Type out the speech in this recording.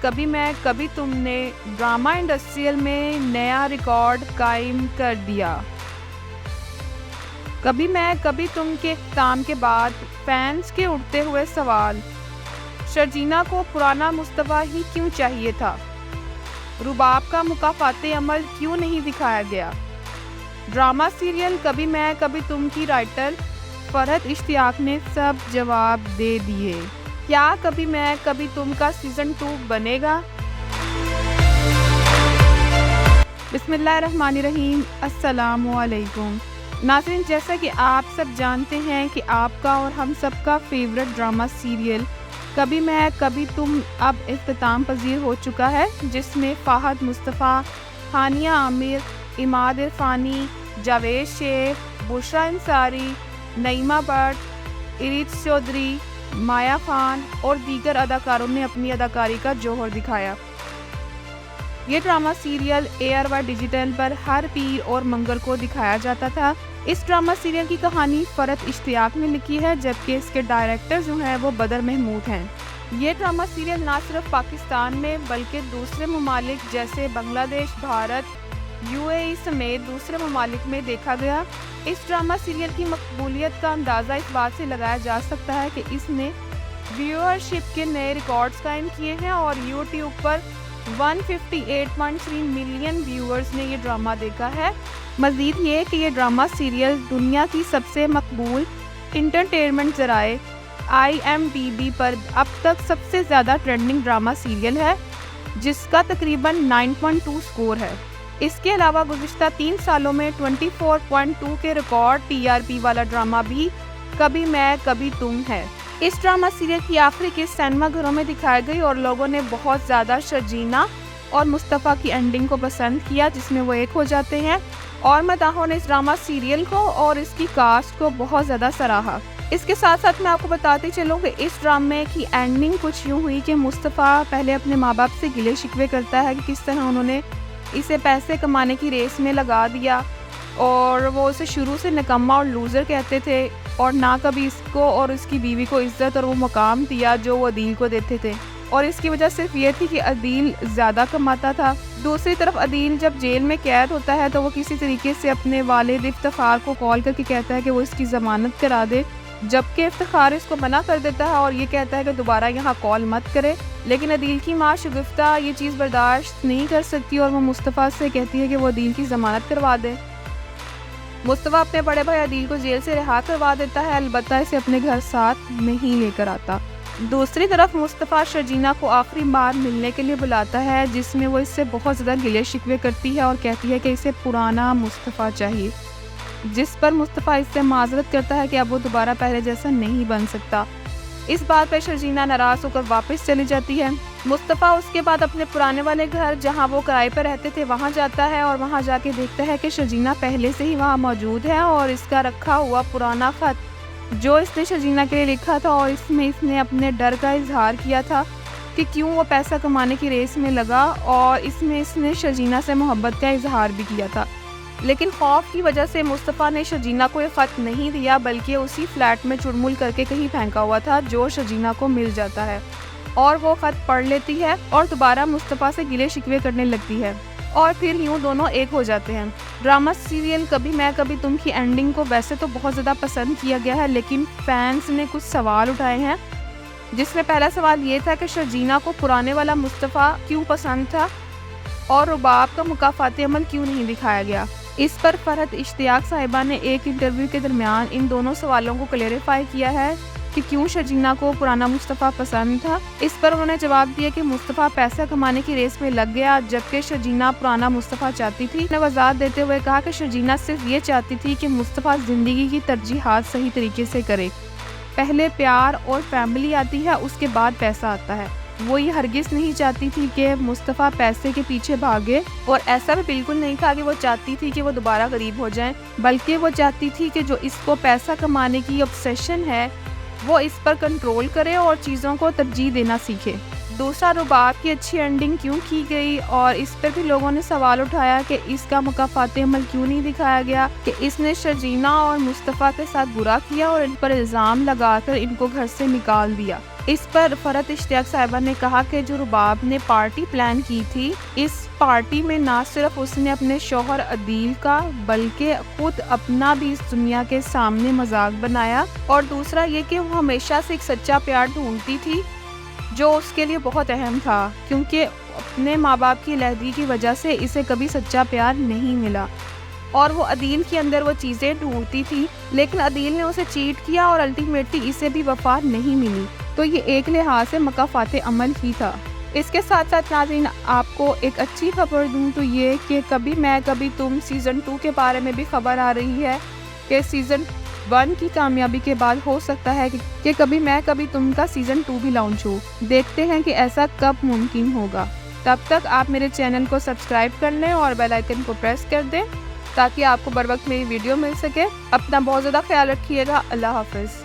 کبھی میں کبھی تم نے ڈرامہ انڈسٹریل میں نیا ریکارڈ قائم کر دیا۔ کبھی میں کبھی تم کے اختتام کے بعد فینس کے اٹھتے ہوئے سوال، شرجینا کو پرانا مصطفیٰ ہی کیوں چاہیے تھا؟ رباب کا مکافاتی عمل کیوں نہیں دکھایا گیا؟ ڈرامہ سیریل کبھی میں کبھی تم کی رائٹر فرحت اشتیاق نے سب جواب دے دیے۔ کیا کبھی میں کبھی تم کا سیزن 2 بنے گا؟ بسم اللہ الرحمن الرحیم۔ السلام علیکم ناظرین، جیسا کہ آپ سب جانتے ہیں کہ آپ کا اور ہم سب کا فیورٹ ڈرامہ سیریل کبھی میں کبھی تم اب اختتام پذیر ہو چکا ہے، جس میں فہد مصطفیٰ، ہانیہ عامر، عماد عرفانی، جاوید شیخ، بشریٰ انصاری، نعیمہ بٹ، ارت چودھری، مایا خان اور دیگر اداکاروں نے اپنی اداکاری کا جوہر دکھایا۔ یہ ڈرامہ سیریل ARY ڈیجیٹل پر ہر پیر اور منگل کو دکھایا جاتا تھا۔ اس ڈرامہ سیریل کی کہانی فرحت اشتیاق نے لکھی ہے، جبکہ اس کے ڈائریکٹر جو ہیں وہ بدر محمود ہیں۔ یہ ڈرامہ سیریل نہ صرف پاکستان میں بلکہ دوسرے ممالک جیسے بنگلہ دیش، بھارت، UAE سمیت دوسرے ممالک میں دیکھا گیا۔ اس ڈرامہ سیریل کی مقبولیت کا اندازہ اس بات سے لگایا جا سکتا ہے کہ اس نے ویورشپ کے نئے ریکارڈز قائم کیے ہیں اور YouTube پر 158.3 ملین ویورز نے یہ ڈرامہ دیکھا ہے۔ مزید یہ کہ یہ ڈرامہ سیریل دنیا کی سب سے مقبول انٹرٹینمنٹ ذرائع IMDb پر اب تک سب سے زیادہ ٹرینڈنگ ڈرامہ سیریل ہے، جس کا تقریباً 9.2 سکور ہے۔ اس کے علاوہ گزشتہ 3 سالوں میں 24.2 کے ریکارڈ TRP والا ڈرامہ بھی کبھی میں کبھی تم ہے۔ اس ڈرامہ سیریل کی آخری قسط سینما گھروں میں دکھائی گئی اور لوگوں نے بہت زیادہ شرجینا اور مصطفیٰ کی اینڈنگ کو پسند کیا، جس میں وہ ایک ہو جاتے ہیں، اور مداحوں نے اس ڈرامہ سیریل کو اور اس کی کاسٹ کو بہت زیادہ سراہا۔ اس کے ساتھ ساتھ میں آپ کو بتاتی چلوں کہ اس ڈرامے کی اینڈنگ کچھ یوں ہوئی کہ مصطفیٰ پہلے اپنے ماں باپ سے گلے شکوے کرتا ہے کہ کس طرح انہوں نے اسے پیسے کمانے کی ریس میں لگا دیا اور وہ اسے شروع سے نکمہ اور لوزر کہتے تھے، اور نہ کبھی اس کو اور اس کی بیوی کو عزت اور وہ مقام دیا جو وہ عدیل کو دیتے تھے، اور اس کی وجہ صرف یہ تھی کہ عدیل زیادہ کماتا تھا۔ دوسری طرف عدیل جب جیل میں قید ہوتا ہے تو وہ کسی طریقے سے اپنے والد افتخار کو کال کر کے کہتا ہے کہ وہ اس کی ضمانت کرا دے، جبکہ افتخار اس کو منع کر دیتا ہے اور یہ کہتا ہے کہ دوبارہ یہاں کال مت کرے۔ لیکن عدیل کی ماں شگفتہ یہ چیز برداشت نہیں کر سکتی اور وہ مصطفیٰ سے کہتی ہے کہ وہ عدیل کی ضمانت کروا دے۔ مصطفیٰ اپنے بڑے بھائی عدیل کو جیل سے رہا کروا دیتا ہے، البتہ اسے اپنے گھر ساتھ نہیں لے کر آتا۔ دوسری طرف مصطفیٰ شرجینا کو آخری بار ملنے کے لیے بلاتا ہے، جس میں وہ اس سے بہت زیادہ گلے شکوے کرتی ہے اور کہتی ہے کہ اسے پرانا مصطفیٰ چاہیے، جس پر مصطفیٰ اس سے معذرت کرتا ہے کہ اب وہ دوبارہ پہلے جیسا نہیں بن سکتا۔ اس بات پر شرجینا ناراض ہو کر واپس چلی جاتی ہے۔ مصطفیٰ اس کے بعد اپنے پرانے والے گھر جہاں وہ کرائے پر رہتے تھے وہاں جاتا ہے اور وہاں جا کے دیکھتا ہے کہ شرجینا پہلے سے ہی وہاں موجود ہے اور اس کا رکھا ہوا پرانا خط جو اس نے شرجینا کے لیے لکھا تھا، اور اس میں اس نے اپنے ڈر کا اظہار کیا تھا کہ کیوں وہ پیسہ کمانے کی ریس میں لگا، اور اس میں اس نے شرجینا سے محبت کا اظہار بھی کیا تھا۔ لیکن خوف کی وجہ سے مصطفیٰ نے شرجینا کو یہ خط نہیں دیا، بلکہ اسی فلیٹ میں چڑمل کر کے کہیں پھینکا ہوا تھا جو شرجینا کو مل جاتا ہے، اور وہ خط پڑھ لیتی ہے اور دوبارہ مصطفیٰ سے گلے شکوے کرنے لگتی ہے، اور پھر یوں دونوں ایک ہو جاتے ہیں۔ ڈرامہ سیریل کبھی میں کبھی تم کی اینڈنگ کو ویسے تو بہت زیادہ پسند کیا گیا ہے، لیکن فینس نے کچھ سوال اٹھائے ہیں، جس میں پہلا سوال یہ تھا کہ شرجینا کو پرانے والا مصطفیٰ کیوں پسند تھا اور رباب کا مکافاتی عمل کیوں نہیں دکھایا گیا۔ اس پر فرحت اشتیاق صاحبہ نے ایک انٹرویو کے درمیان ان دونوں سوالوں کو کلیریفائی کیا ہے کہ کیوں شرجینا کو پرانا مصطفیٰ پسند تھا۔ اس پر انہوں نے جواب دیا کہ مصطفیٰ پیسہ کمانے کی ریس میں لگ گیا، جبکہ شرجینا پرانا مصطفیٰ چاہتی تھی۔ انہوں نے وضاحت دیتے ہوئے کہا کہ شرجینا صرف یہ چاہتی تھی کہ مصطفیٰ زندگی کی ترجیحات صحیح طریقے سے کرے، پہلے پیار اور فیملی آتی ہے، اس کے بعد پیسہ آتا ہے۔ وہ یہ ہرگز نہیں چاہتی تھی کہ مصطفیٰ پیسے کے پیچھے بھاگے، اور ایسا بھی بالکل نہیں تھا کہ وہ چاہتی تھی کہ وہ دوبارہ غریب ہو جائیں، بلکہ وہ چاہتی تھی کہ جو اس کو پیسہ کمانے کی obsession ہے وہ اس پر کنٹرول کرے اور چیزوں کو ترجیح دینا سیکھے۔ دوسرا، رباب کی اچھی اینڈنگ کیوں کی گئی، اور اس پر بھی لوگوں نے سوال اٹھایا کہ اس کا مکافاتی عمل کیوں نہیں دکھایا گیا، کہ اس نے شرجینا اور مصطفیٰ کے ساتھ برا کیا اور ان پر الزام لگا کر ان کو گھر سے نکال دیا۔ اس پر فرحت اشتیاق صاحبہ نے کہا کہ جو رباب نے پارٹی پلان کی تھی، اس پارٹی میں نہ صرف اس نے اپنے شوہر عدیل کا بلکہ خود اپنا بھی اس دنیا کے سامنے مذاق بنایا، اور دوسرا یہ کہ وہ ہمیشہ سے ایک سچا پیار ڈھونڈتی تھی جو اس کے لیے بہت اہم تھا، کیونکہ اپنے ماں باپ کی علیحدگی کی وجہ سے اسے کبھی سچا پیار نہیں ملا، اور وہ عدیل کے اندر وہ چیزیں ڈھونڈتی تھی، لیکن عدیل نے اسے چیٹ کیا اور الٹیمیٹلی اسے بھی وفا نہیں ملی، تو یہ ایک لحاظ سے مکافات عمل ہی تھا۔ اس کے ساتھ ساتھ ناظرین آپ کو ایک اچھی خبر دوں تو یہ کہ کبھی میں کبھی تم سیزن 2 کے بارے میں بھی خبر آ رہی ہے کہ سیزن 1 کی کامیابی کے بعد ہو سکتا ہے کہ کبھی میں کبھی تم کا سیزن 2 بھی لانچ ہو۔ دیکھتے ہیں کہ ایسا کب ممکن ہوگا۔ تب تک آپ میرے چینل کو سبسکرائب کر لیں اور بیل آئیکن کو پریس کر دیں تاکہ آپ کو بر وقت میری ویڈیو مل سکے۔ اپنا بہت زیادہ خیال رکھیے گا۔ اللہ حافظ۔